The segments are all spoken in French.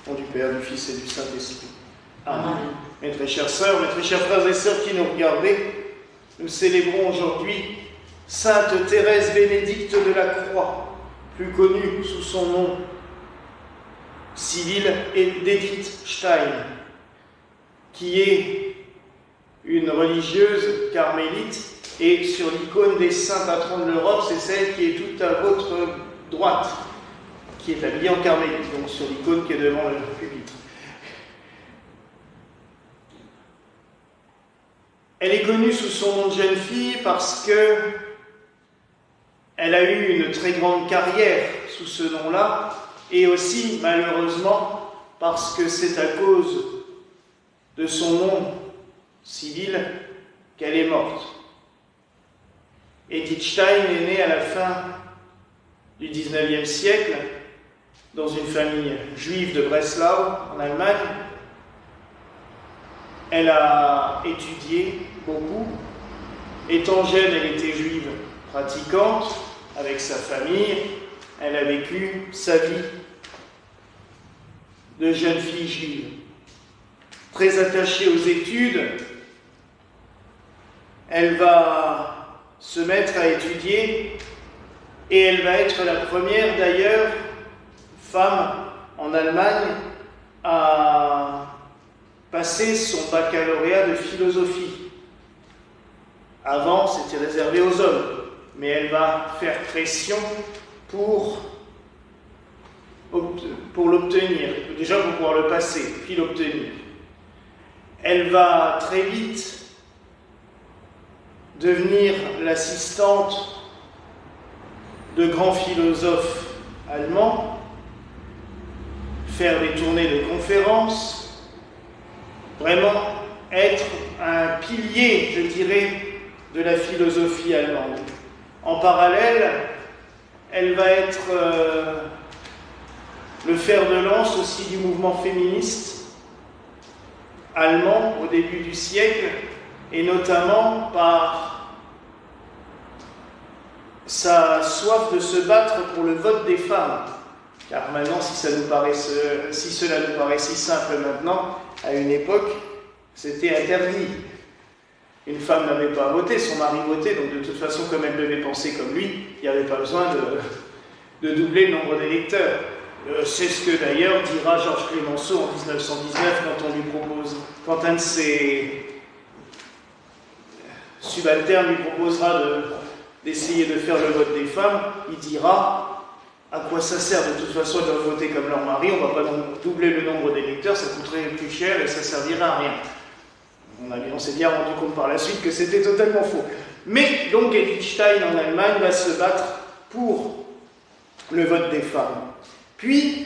Au nom du Père, du Fils et du Saint-Esprit. Amen. Mes très chères sœurs, mes très chers frères et sœurs qui nous regardez, nous célébrons aujourd'hui Sainte Thérèse Bénédicte de la Croix, plus connue sous son nom civil d'Edith Stein, qui est une religieuse carmélite, et sur l'icône des saints patrons de l'Europe, c'est celle qui est toute à votre droite, qui est habillée en carmélite, donc sur l'icône qui est devant le public. Elle est connue sous son nom de jeune fille parce que elle a eu une très grande carrière sous ce nom-là, et aussi, malheureusement, parce que c'est à cause de son nom civil qu'elle est morte. Edith Stein est née à la fin du XIXe siècle dans une famille juive de Breslau, en Allemagne. Elle a étudié beaucoup. Étant jeune, elle était juive pratiquante avec sa famille. Elle a vécu sa vie de jeune fille juive. Très attachée aux études, elle va se mettre à étudier et elle va être la première d'ailleurs femme en Allemagne à passer son baccalauréat de philosophie. Avant, c'était réservé aux hommes, mais elle va faire pression pour l'obtenir, déjà pour pouvoir le passer, puis l'obtenir. Elle va très vite devenir l'assistante de grands philosophes allemands, faire des tournées de conférences, vraiment être un pilier, je dirais, de la philosophie allemande. En parallèle, elle va être le fer de lance aussi du mouvement féministe allemand au début du siècle, et notamment par sa soif de se battre pour le vote des femmes. Car maintenant, si cela nous paraît si simple maintenant, à une époque, c'était interdit. Une femme n'avait pas à voter, son mari votait, donc de toute façon, comme elle devait penser comme lui, il n'y avait pas besoin de doubler le nombre d'électeurs. C'est ce que d'ailleurs dira Georges Clemenceau en 1919 quand un de ses subalternes lui proposera d'essayer de faire le vote des femmes. Il dira: à quoi ça sert, de toute façon elles doivent voter comme leur mari, on ne va pas doubler le nombre d'électeurs, ça coûterait plus cher et ça ne servirait à rien. On s'est bien rendu compte par la suite que c'était totalement faux. Mais donc Edith Stein en Allemagne va se battre pour le vote des femmes. Puis,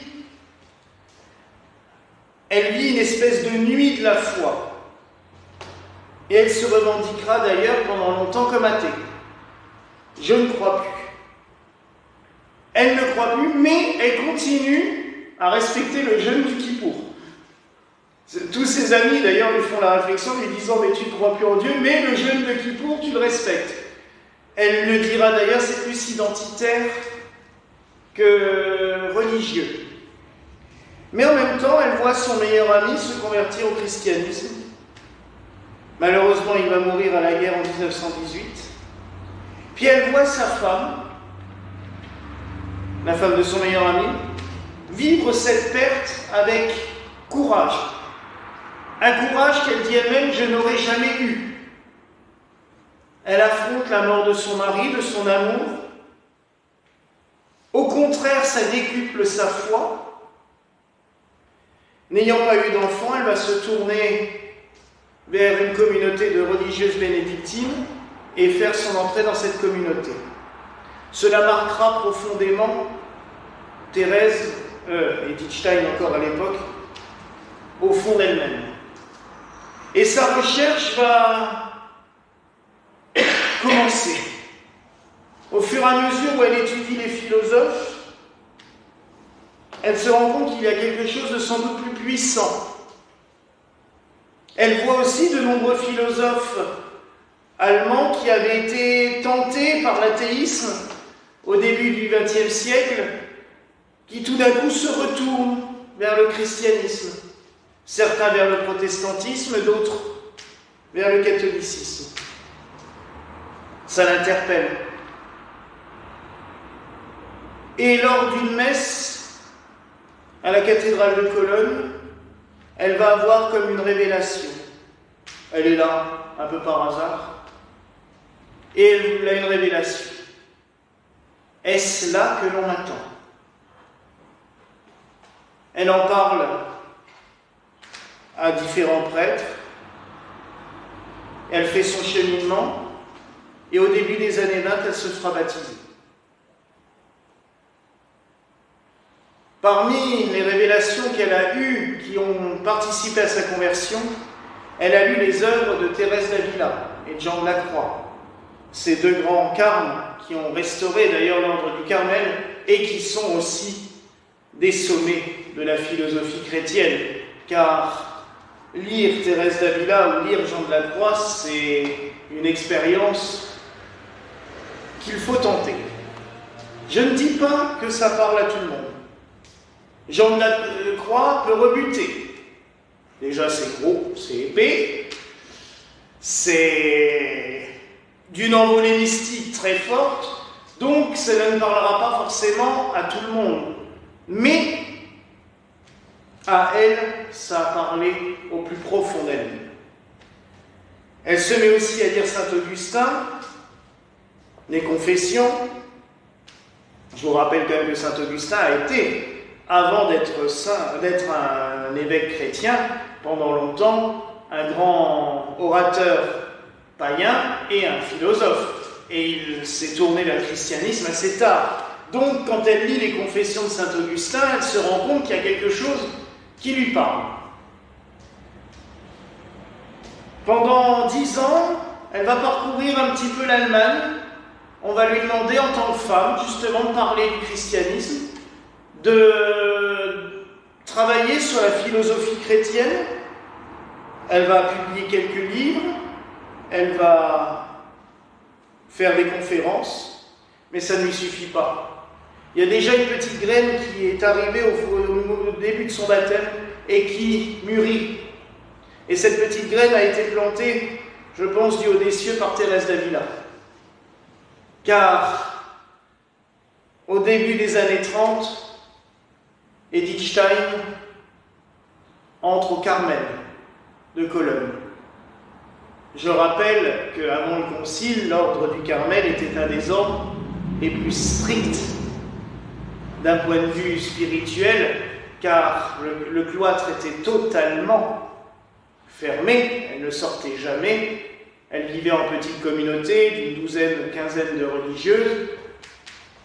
elle vit une espèce de nuit de la foi. Et elle se revendiquera d'ailleurs pendant longtemps comme athée. Je ne crois plus. Elle ne croit plus, mais elle continue à respecter le jeûne du Kippour. Tous ses amis d'ailleurs lui font la réflexion, lui disant: mais tu ne crois plus en Dieu, mais le jeûne de Kippour, tu le respectes. Elle le dira d'ailleurs, c'est plus identitaire que religieux. Mais en même temps, elle voit son meilleur ami se convertir au christianisme. Malheureusement, il va mourir à la guerre en 1918. Puis elle voit sa femme, la femme de son meilleur ami, vivre cette perte avec courage. Un courage qu'elle dit elle-même: je n'aurais jamais eu. Elle affronte la mort de son mari, de son amour. Au contraire, ça décuple sa foi. N'ayant pas eu d'enfant, elle va se tourner vers une communauté de religieuses bénédictines et faire son entrée dans cette communauté. Cela marquera profondément Thérèse, Edith Stein encore à l'époque, au fond d'elle-même. Et sa recherche va commencer. Au fur et à mesure où elle étudie les philosophes, elle se rend compte qu'il y a quelque chose de sans doute plus puissant. Elle voit aussi de nombreux philosophes allemands qui avaient été tentés par l'athéisme au début du XXe siècle, qui tout d'un coup se retournent vers le christianisme, certains vers le protestantisme, d'autres vers le catholicisme. Ça l'interpelle. Et lors d'une messe à la cathédrale de Cologne, elle va avoir comme une révélation. Elle est là, un peu par hasard, et elle a une révélation. Est-ce là que l'on attend? Elle en parle à différents prêtres, elle fait son cheminement, et au début des années 20, elle se fera baptiser. Parmi les révélations qu'elle a eues, qui ont participé à sa conversion, elle a lu les œuvres de Thérèse d'Avila et de Jean de la Croix, ces deux grands carmes qui ont restauré d'ailleurs l'ordre du Carmel et qui sont aussi des sommets de la philosophie chrétienne, car lire Thérèse d'Avila ou lire Jean de la Croix, c'est une expérience qu'il faut tenter. Je ne dis pas que ça parle à tout le monde. Jean de la Croix peut rebuter. Déjà, c'est gros, c'est épais, c'est d'une envolée mystique très forte, donc cela ne parlera pas forcément à tout le monde. Mais à elle, ça a parlé au plus profond d'elle. Elle se met aussi à lire Saint-Augustin, les Confessions. Je vous rappelle quand même que Saint-Augustin a été, avant d'être un évêque chrétien, pendant longtemps, un grand orateur païen et un philosophe. Et il s'est tourné vers le christianisme assez tard. Donc, quand elle lit les Confessions de Saint-Augustin, elle se rend compte qu'il y a quelque chose qui lui parle. Pendant 10 ans, elle va parcourir un petit peu l'Allemagne. On va lui demander, en tant que femme, justement, de parler du christianisme, de travailler sur la philosophie chrétienne. Elle va publier quelques livres, elle va faire des conférences, mais ça ne lui suffit pas. Il y a déjà une petite graine qui est arrivée au début de son baptême et qui mûrit. Et cette petite graine a été plantée, je pense, du haut des cieux par Thérèse d'Avila. Car au début des années 30, Edith Stein entre au Carmel de Cologne. Je rappelle qu'avant le Concile, l'ordre du Carmel était un des ordres les plus stricts d'un point de vue spirituel, car le cloître était totalement fermée, elle ne sortait jamais, elle vivait en petite communauté d'une douzaine, quinzaine de religieuses,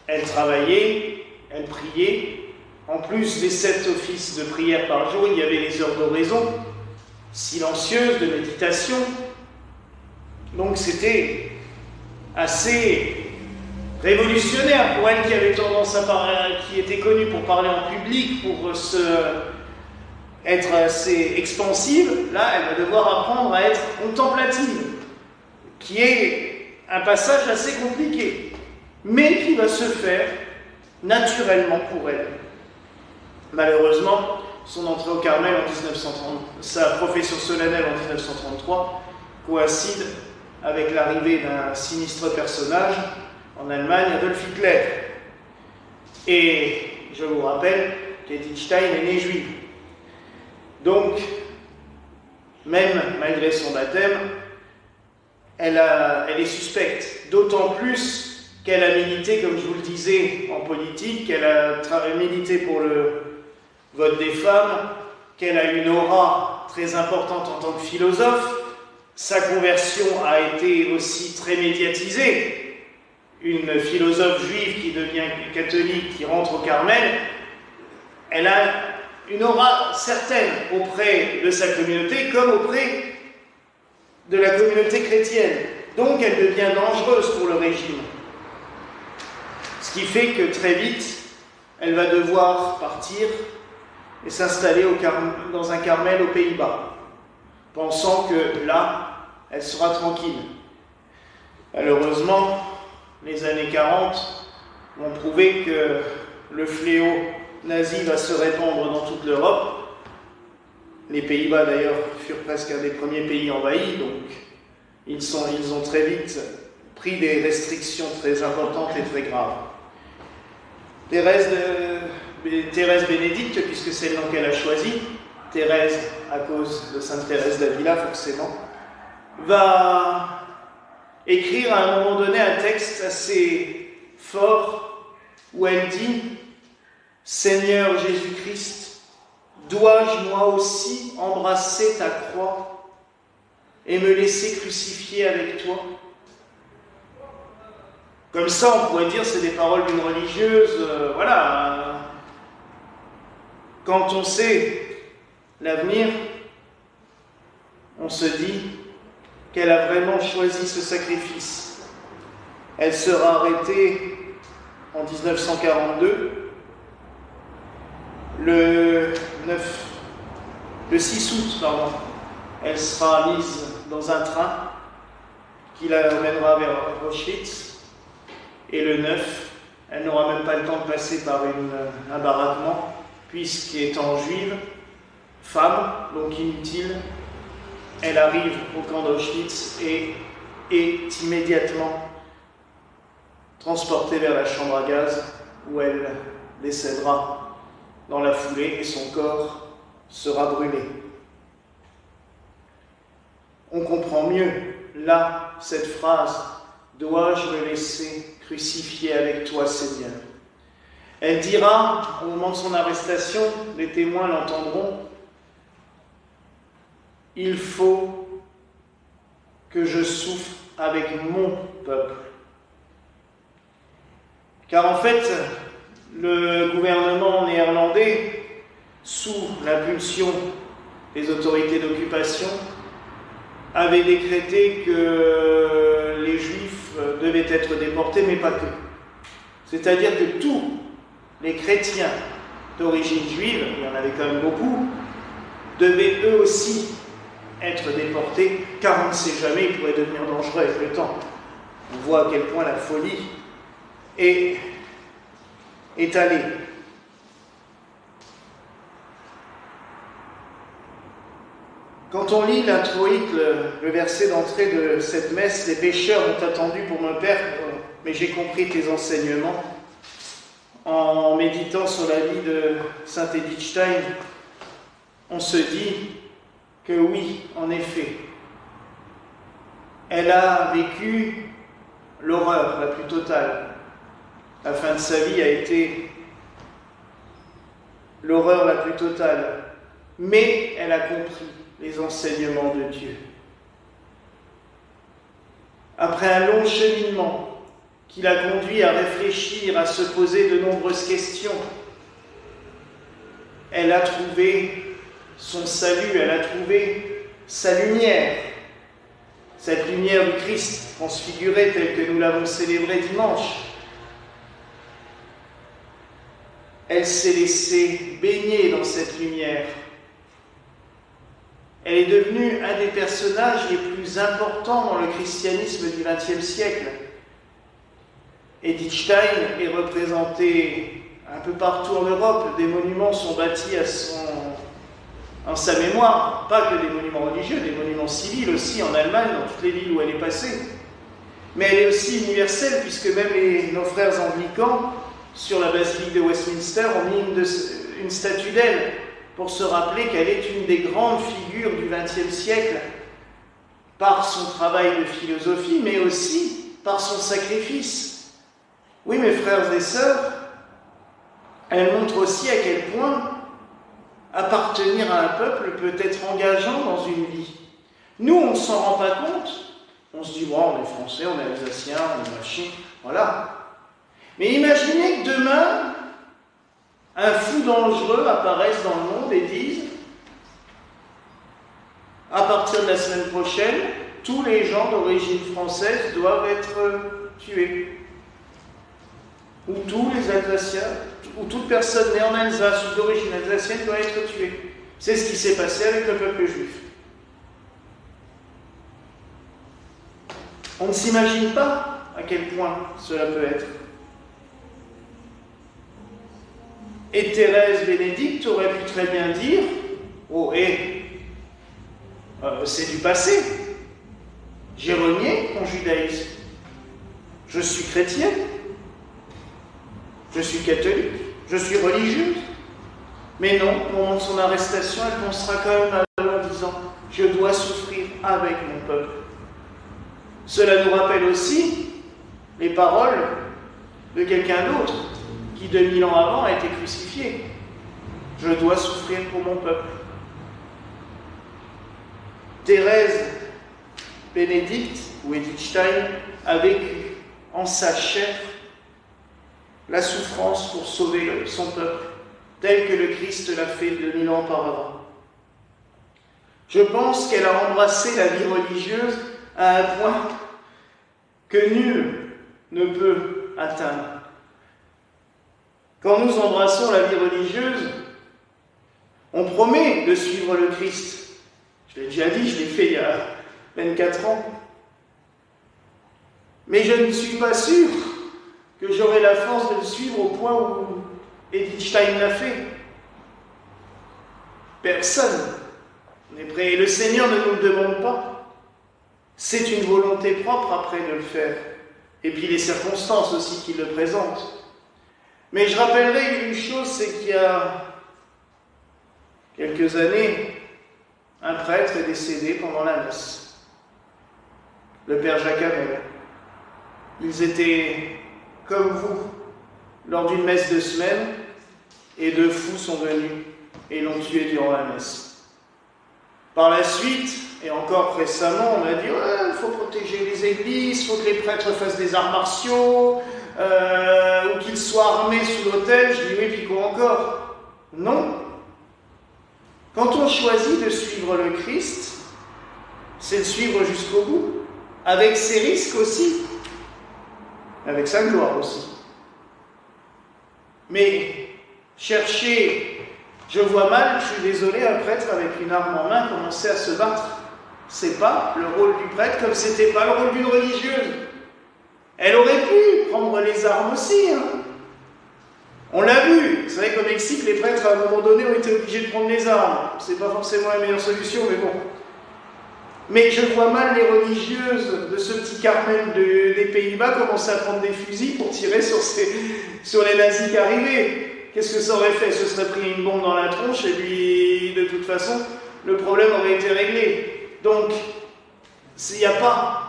elle travaillait, elle priait. En plus des 7 offices de prière par jour, il y avait les heures d'oraison, silencieuses, de méditation. Donc c'était assez révolutionnaire pour elle qui avait tendance à parler, qui était connue pour parler en public, pour être assez expansive. Là, elle va devoir apprendre à être contemplative, qui est un passage assez compliqué, mais qui va se faire naturellement pour elle. Malheureusement, son entrée au Carmel en 1930, sa profession solennelle en 1933, coïncide avec l'arrivée d'un sinistre personnage en Allemagne, Adolf Hitler. Et je vous rappelle qu'Edith Stein est née juive. Donc, même malgré son baptême, elle est suspecte, d'autant plus qu'elle a milité, comme je vous le disais, en politique, qu'elle a milité pour le vote des femmes, qu'elle a une aura très importante en tant que philosophe. Sa conversion a été aussi très médiatisée. Une philosophe juive qui devient catholique, qui rentre au Carmel, elle a une aura certaine auprès de sa communauté comme auprès de la communauté chrétienne. Donc elle devient dangereuse pour le régime. Ce qui fait que très vite, elle va devoir partir et s'installer dans un Carmel aux Pays-Bas, pensant que là, elle sera tranquille. Malheureusement, les années 40 vont prouver que le fléau nazie va se répandre dans toute l'Europe. Les Pays-Bas, d'ailleurs, furent presque un des premiers pays envahis, donc ils ont très vite pris des restrictions très importantes et très graves. Thérèse Bénédicte, puisque c'est le nom qu'elle a choisi, Thérèse à cause de Sainte Thérèse d'Avila forcément, va écrire à un moment donné un texte assez fort où elle dit « Seigneur Jésus-Christ, dois-je moi aussi embrasser ta croix et me laisser crucifier avec toi ?» Comme ça, on pourrait dire c'est des paroles d'une religieuse, voilà. Quand on sait l'avenir, on se dit qu'elle a vraiment choisi ce sacrifice. Elle sera arrêtée en 1942, le 6 août, pardon. Elle sera mise dans un train qui la mènera vers Auschwitz. Et le 9, elle n'aura même pas le temps de passer par un baraquement, puisqu'étant juive, femme, donc inutile, elle arrive au camp d'Auschwitz et est immédiatement transportée vers la chambre à gaz, où elle décédera dans la foulée et son corps sera brûlé. On comprend mieux, là, cette phrase « Dois-je me laisser crucifier avec toi, Seigneur ?» Elle dira, au moment de son arrestation, les témoins l'entendront, « Il faut que je souffre avec mon peuple. » Car en fait, le gouvernement néerlandais, sous l'impulsion des autorités d'occupation, avait décrété que les Juifs devaient être déportés, mais pas que. C'est-à-dire que tous les chrétiens d'origine juive, il y en avait quand même beaucoup, devaient eux aussi être déportés, car on ne sait jamais, ils pourraient devenir dangereux avec le temps. On voit à quel point la folie est allée. Quand on lit l'introïque, le verset d'entrée de cette messe, « Les pécheurs m'ont attendu pour me perdre, mais j'ai compris tes enseignements », en méditant sur la vie de saint Edith Stein, on se dit que oui, en effet, elle a vécu l'horreur la plus totale. La fin de sa vie a été l'horreur la plus totale, mais elle a compris les enseignements de Dieu. Après un long cheminement qui l'a conduit à réfléchir, à se poser de nombreuses questions, elle a trouvé son salut, elle a trouvé sa lumière, cette lumière du Christ transfiguré telle que nous l'avons célébré dimanche. Elle s'est laissée baigner dans cette lumière. Elle est devenue un des personnages les plus importants dans le christianisme du XXe siècle. Edith Stein est représentée un peu partout en Europe. Des monuments sont bâtis en sa mémoire. Pas que des monuments religieux, des monuments civils aussi en Allemagne, dans toutes les villes où elle est passée. Mais elle est aussi universelle, puisque même nos frères anglicans, sur la basilique de Westminster, ont mis une statue d'elle, pour se rappeler qu'elle est une des grandes figures du XXe siècle par son travail de philosophie, mais aussi par son sacrifice. Oui, mes frères et sœurs, elle montre aussi à quel point appartenir à un peuple peut être engageant dans une vie. Nous, on ne s'en rend pas compte. On se dit, bon, on est français, on est alsacien, on est machin, voilà. Mais imaginez que demain, un fou dangereux apparaisse dans le monde et dise à partir de la semaine prochaine, tous les gens d'origine française doivent être tués. Ou tous les Alsaciens, ou toute personne née en Alsace ou d'origine alsacienne doit être tuée. C'est ce qui s'est passé avec le peuple juif. On ne s'imagine pas à quel point cela peut être. Et Thérèse Bénédicte aurait pu très bien dire « Oh, c'est du passé. J'ai renié mon judaïsme. Je suis chrétienne. Je suis catholique. Je suis religieuse. » Mais non, au moment de son arrestation, elle pensera quand même à eux en disant « Je dois souffrir avec mon peuple. » Cela nous rappelle aussi les paroles de quelqu'un d'autre qui 2000 ans avant a été crucifié. Je dois souffrir pour mon peuple. Thérèse Bénédicte, ou Edith Stein, a vécu en sa chair la souffrance pour sauver son peuple, tel que le Christ l'a fait 2000 ans auparavant. Je pense qu'elle a embrassé la vie religieuse à un point que nul ne peut atteindre. Quand nous embrassons la vie religieuse, on promet de suivre le Christ. Je l'ai déjà dit, je l'ai fait il y a 24 ans. Mais je ne suis pas sûr que j'aurai la force de le suivre au point où Edith Stein l'a fait. Personne n'est prêt. Et le Seigneur ne nous le demande pas. C'est une volonté propre après de le faire. Et puis les circonstances aussi qui le présentent. Mais je rappellerai une chose, c'est qu'il y a quelques années, un prêtre est décédé pendant la messe. Le père Jacques Hamel. Ils étaient comme vous lors d'une messe de semaine et deux fous sont venus et l'ont tué durant la messe. Par la suite, et encore récemment, on a dit ouais, il faut protéger les églises, il faut que les prêtres fassent des arts martiaux, ou qu'ils soient armés sous l'autel. Je dis oui, puis quoi encore? Non. Quand on choisit de suivre le Christ, c'est le suivre jusqu'au bout, avec ses risques aussi, avec sa gloire aussi. Mais chercher, je vois mal, je suis désolé, un prêtre avec une arme en main commencer à se battre. C'est pas le rôle du prêtre, comme c'était pas le rôle d'une religieuse. Elle aurait pu prendre les armes aussi. On l'a vu. C'est vrai qu'au Mexique, les prêtres, à un moment donné, ont été obligés de prendre les armes. C'est pas forcément la meilleure solution, mais bon. Mais je vois mal les religieuses de ce petit Carmel des Pays-Bas commencer à prendre des fusils pour tirer sur les nazis qui arrivaient. Qu'est-ce que ça aurait fait? Ce serait pris une bombe dans la tronche et puis, de toute façon, le problème aurait été réglé. Donc, il n'y a pas...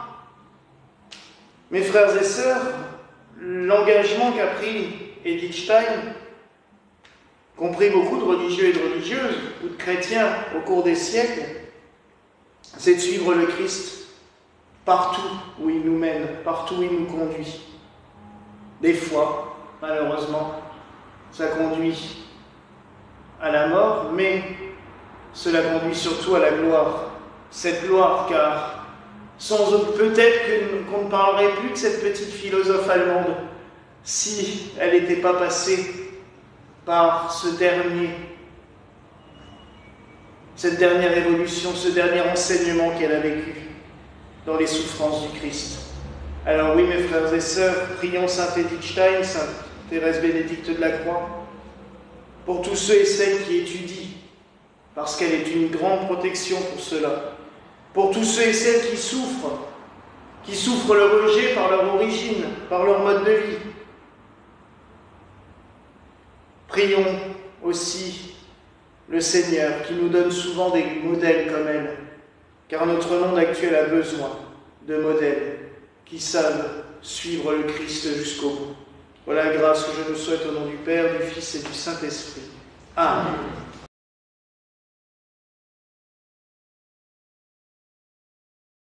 Mes frères et sœurs, l'engagement qu'a pris Edith Stein, qu'ont pris beaucoup de religieux et de religieuses, ou de chrétiens au cours des siècles, c'est de suivre le Christ partout où il nous mène, partout où il nous conduit. Des fois, malheureusement, ça conduit à la mort, mais cela conduit surtout à la gloire. Cette gloire, car peut-être qu'on ne parlerait plus de cette petite philosophe allemande si elle n'était pas passée par cette dernière évolution, ce dernier enseignement qu'elle a vécu dans les souffrances du Christ. Alors oui, mes frères et sœurs, prions Sainte Edith Stein, Sainte Thérèse Bénédicte de la Croix, pour tous ceux et celles qui étudient, parce qu'elle est une grande protection pour cela. Pour tous ceux et celles qui souffrent le rejet par leur origine, par leur mode de vie. Prions aussi le Seigneur qui nous donne souvent des modèles comme elle, car notre monde actuel a besoin de modèles qui savent suivre le Christ jusqu'au bout. Voilà la grâce que je nous souhaite au nom du Père, du Fils et du Saint-Esprit. Amen.